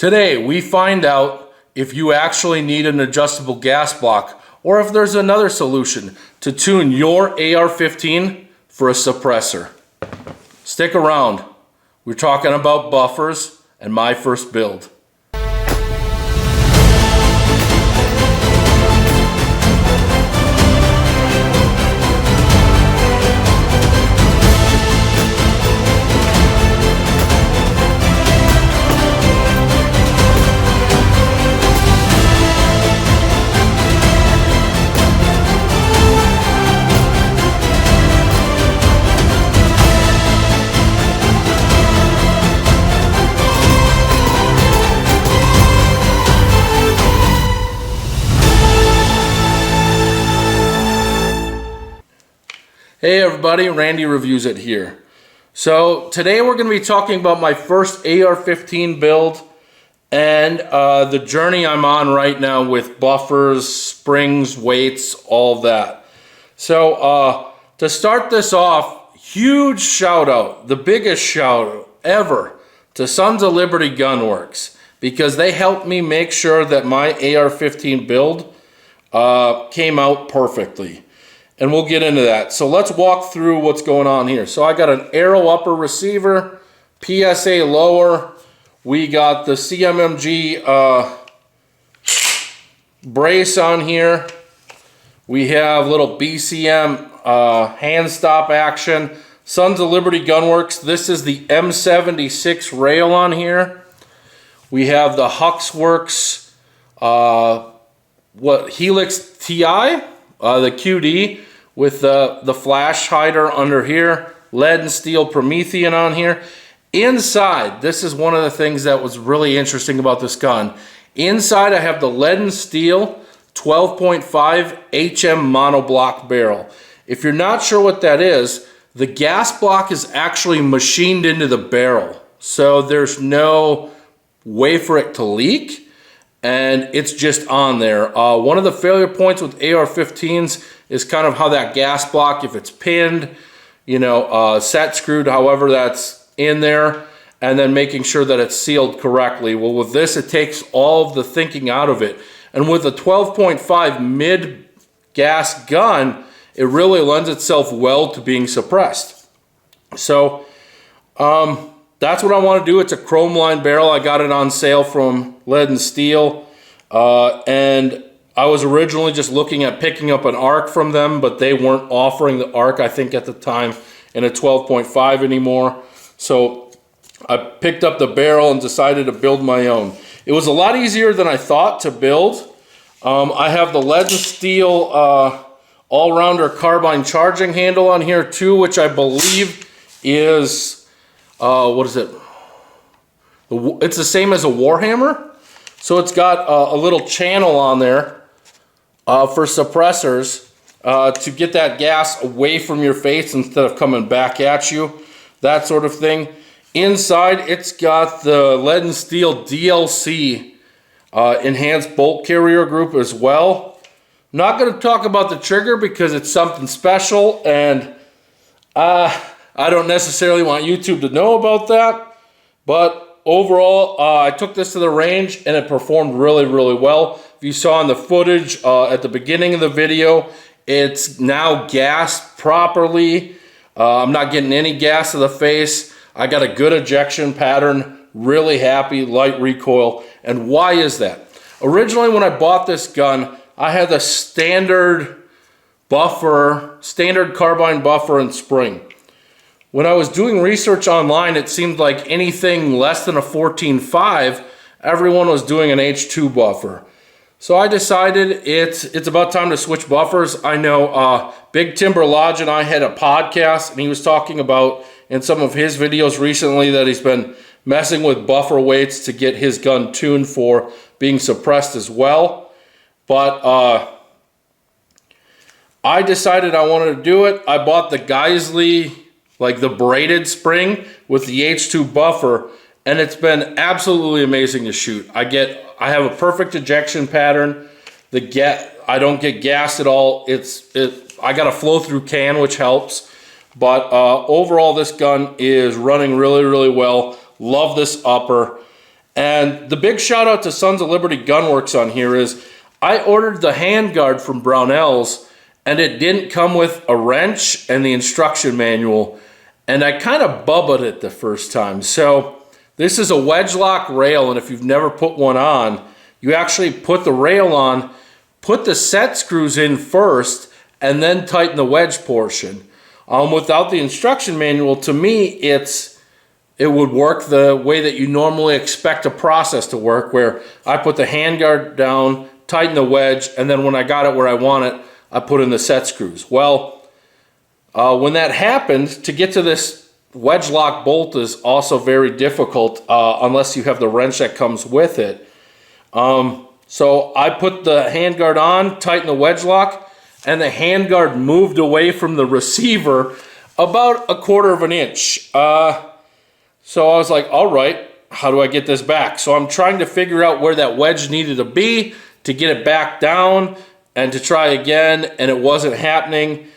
Today, we find out if you actually need an adjustable gas block or if there's another solution to tune your AR-15 for a suppressor. Stick around. We're talking about buffers and my first build. Hey everybody, Randy Reviews It here. So today we're going to be talking about my first AR-15 build and the journey I'm on right now with buffers, springs, weights, all of that. So to start this off, huge shout out, the biggest shout out ever to Sons of Liberty Gunworks, because they helped me make sure that my AR-15 build came out perfectly. And we'll get into that. So let's walk through what's going on here. So I got an Arrow upper receiver, PSA lower. We got the CMMG brace on here. We have little BCM hand stop action. Sons of Liberty Gunworks. This is the M76 rail on here. We have the Huxworks Helix TI, the QD. With the flash hider under here, lead and steel Promethean on here. Inside, this is one of the things that was really interesting about this gun. Inside I have the lead and steel 12.5 HM monoblock barrel. If you're not sure what that is, the gas block is actually machined into the barrel. So there's no way for it to leak, and it's just on there. One of the failure points with AR-15s is kind of how that gas block, if it's pinned, you know, set screwed, however that's in there, and then making sure that it's sealed correctly. Well, with this, it takes all of the thinking out of it. And with a 12.5 mid gas gun, it really lends itself well to being suppressed. So that's what I want to do. It's a chrome line barrel. I got it on sale from Lead and Steel, and I was originally just looking at picking up an ARC from them, but they weren't offering the ARC, I think, at the time in a 12.5 anymore. So I picked up the barrel and decided to build my own. It was a lot easier than I thought to build. I have the Lead and Steel all-rounder carbine charging handle on here too, which I believe is, what is it? It's the same as a Warhammer. So it's got a little channel on there for suppressors to get that gas away from your face instead of coming back at you, that sort of thing. Inside, it's got the Lead and Steel DLC enhanced bolt carrier group as well. Not going to talk about the trigger because it's something special, and I don't necessarily want YouTube to know about that, but overall, I took this to the range and it performed really, really well. If you saw in the footage at the beginning of the video, it's now gassed properly. I'm not getting any gas to the face. I got a good ejection pattern, really happy, light recoil. And why is that? Originally, when I bought this gun, I had the standard buffer, standard carbine buffer and spring. When I was doing research online, it seemed like anything less than a 14.5, everyone was doing an H2 buffer. So I decided it's about time to switch buffers. I know Big Timber Lodge and I had a podcast, and he was talking about in some of his videos recently that he's been messing with buffer weights to get his gun tuned for being suppressed as well. But I decided I wanted to do it. I bought the Geissele, like the braided spring with the H2 buffer, and it's been absolutely amazing to shoot. I have a perfect ejection pattern. I don't get gassed at all. I got a flow through can, which helps. But overall, this gun is running really, really well. Love this upper. And the big shout out to Sons of Liberty Gunworks on here is I ordered the handguard from Brownells and it didn't come with a wrench and the instruction manual. And I kind of bubbled it the first time. So this is a wedge lock rail, and if you've never put one on, you actually put the rail on, put the set screws in first, and then tighten the wedge portion. Without the instruction manual, to me, it would work the way that you normally expect a process to work, where I put the handguard down, tighten the wedge, and then when I got it where I want it, I put in the set screws. Well, when that happened, to get to this wedge lock bolt is also very difficult unless you have the wrench that comes with it. So I put the handguard on, tighten the wedge lock, and the handguard moved away from the receiver about 1/4 of an inch. So I was like, all right, how do I get this back? So I'm trying to figure out where that wedge needed to be to get it back down and to try again, and it wasn't happening.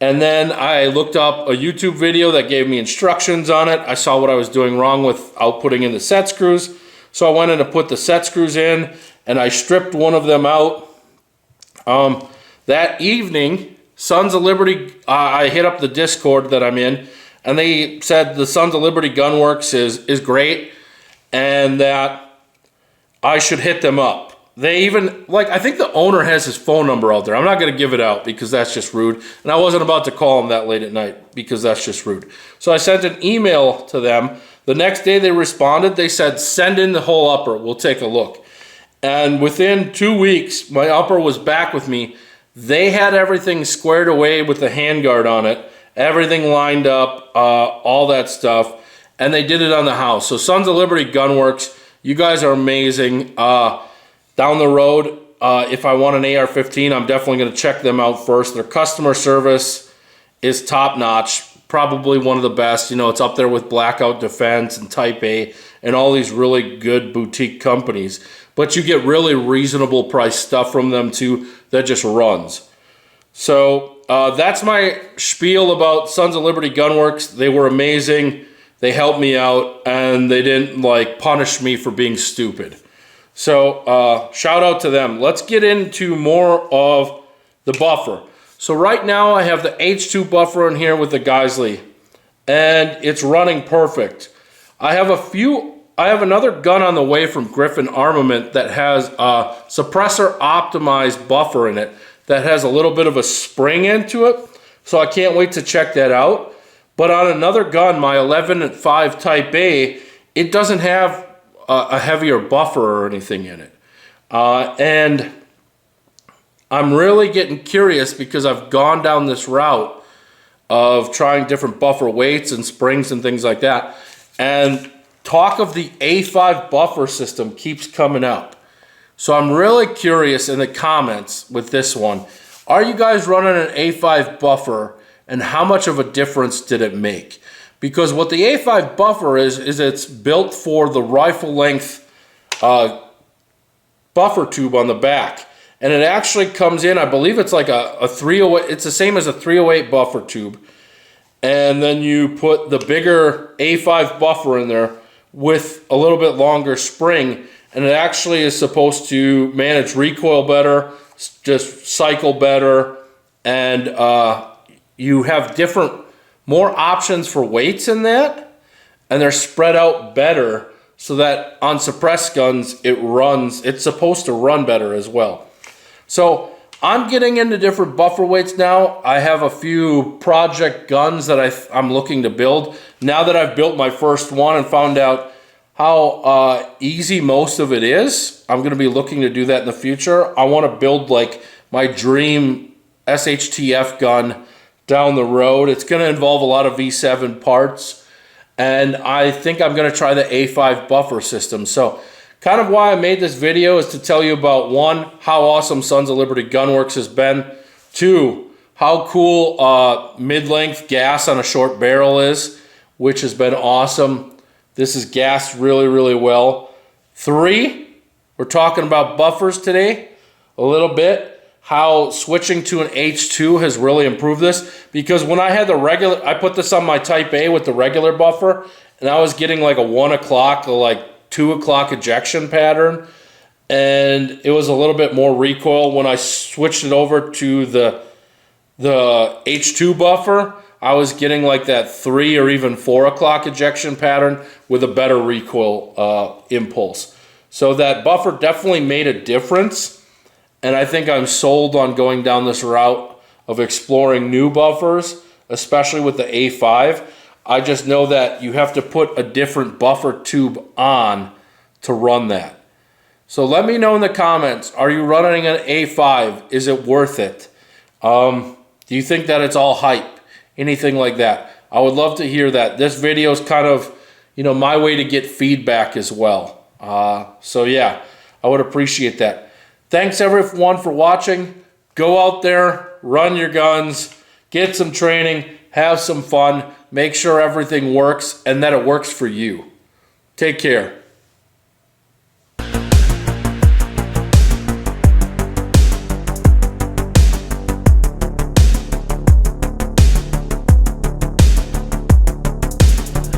And then I looked up a YouTube video that gave me instructions on it. I saw what I was doing wrong without putting in the set screws. So I went in to put the set screws in, and I stripped one of them out. That evening, Sons of Liberty, I hit up the Discord that I'm in, and they said the Sons of Liberty Gunworks is great, and that I should hit them up. They even, like, I think the owner has his phone number out there. I'm not going to give it out because that's just rude. And I wasn't about to call him that late at night because that's just rude. So I sent an email to them. The next day they responded. They said, send in the whole upper. We'll take a look. And within 2 weeks, my upper was back with me. They had everything squared away with the handguard on it. Everything lined up, all that stuff. And they did it on the house. So Sons of Liberty Gunworks, you guys are amazing. Down the road, if I want an AR-15, I'm definitely going to check them out first. Their customer service is top-notch, probably one of the best. You know, it's up there with Blackout Defense and Type A and all these really good boutique companies. But you get really reasonable price stuff from them, too, that just runs. So that's my spiel about Sons of Liberty Gunworks. They were amazing. They helped me out, and they didn't, like, punish me for being stupid. So shout out to them. Let's get into more of the buffer. So right now I have the H2 buffer in here with the Geissele, and it's running perfect. I have another gun on the way from Griffin Armament that has a suppressor optimized buffer in it that has a little bit of a spring into it. So I can't wait to check that out. But on another gun, my 11.5 Type A, it doesn't have a heavier buffer or anything in it. And I'm really getting curious because I've gone down this route of trying different buffer weights and springs and things like that. And talk of the A5 buffer system keeps coming up. So I'm really curious in the comments with this one. Are you guys running an A5 buffer, and how much of a difference did it make? Because what the A5 buffer is it's built for the rifle length buffer tube on the back. And it actually comes in, I believe it's like a 308, it's the same as a 308 buffer tube. And then you put the bigger A5 buffer in there with a little bit longer spring. And it actually is supposed to manage recoil better, just cycle better. And you have more options for weights in that, and they're spread out better so that on suppressed guns it's supposed to run better as well. So I'm getting into different buffer weights now. I have a few project guns that I'm looking to build. Now that I've built my first one and found out how easy most of it is, I'm going to be looking to do that in the future. I want to build like my dream SHTF gun down the road. It's going to involve a lot of V7 parts, and I think I'm going to try the A5 buffer system. So kind of why I made this video is to tell you about, one, how awesome Sons of Liberty Gunworks has been, two, how cool mid-length gas on a short barrel is, which has been awesome. This is gassed really, really well. three, we're talking about buffers today a little bit. How switching to an H2 has really improved this, because when I had the regular, I put this on my Type A with the regular buffer, and I was getting like a 1 o'clock, like 2 o'clock ejection pattern, and it was a little bit more recoil. When I switched it over to the H2 buffer, I was getting like that 3 or even 4 o'clock ejection pattern with a better recoil impulse. So that buffer definitely made a difference, and I think I'm sold on going down this route of exploring new buffers, especially with the A5. I just know that you have to put a different buffer tube on to run that. So let me know in the comments, are you running an A5? Is it worth it? Do you think that it's all hype? Anything like that? I would love to hear that. This video is kind of, my way to get feedback as well. So yeah, I would appreciate that. Thanks everyone for watching. Go out there, run your guns, get some training, have some fun, make sure everything works and that it works for you. Take care.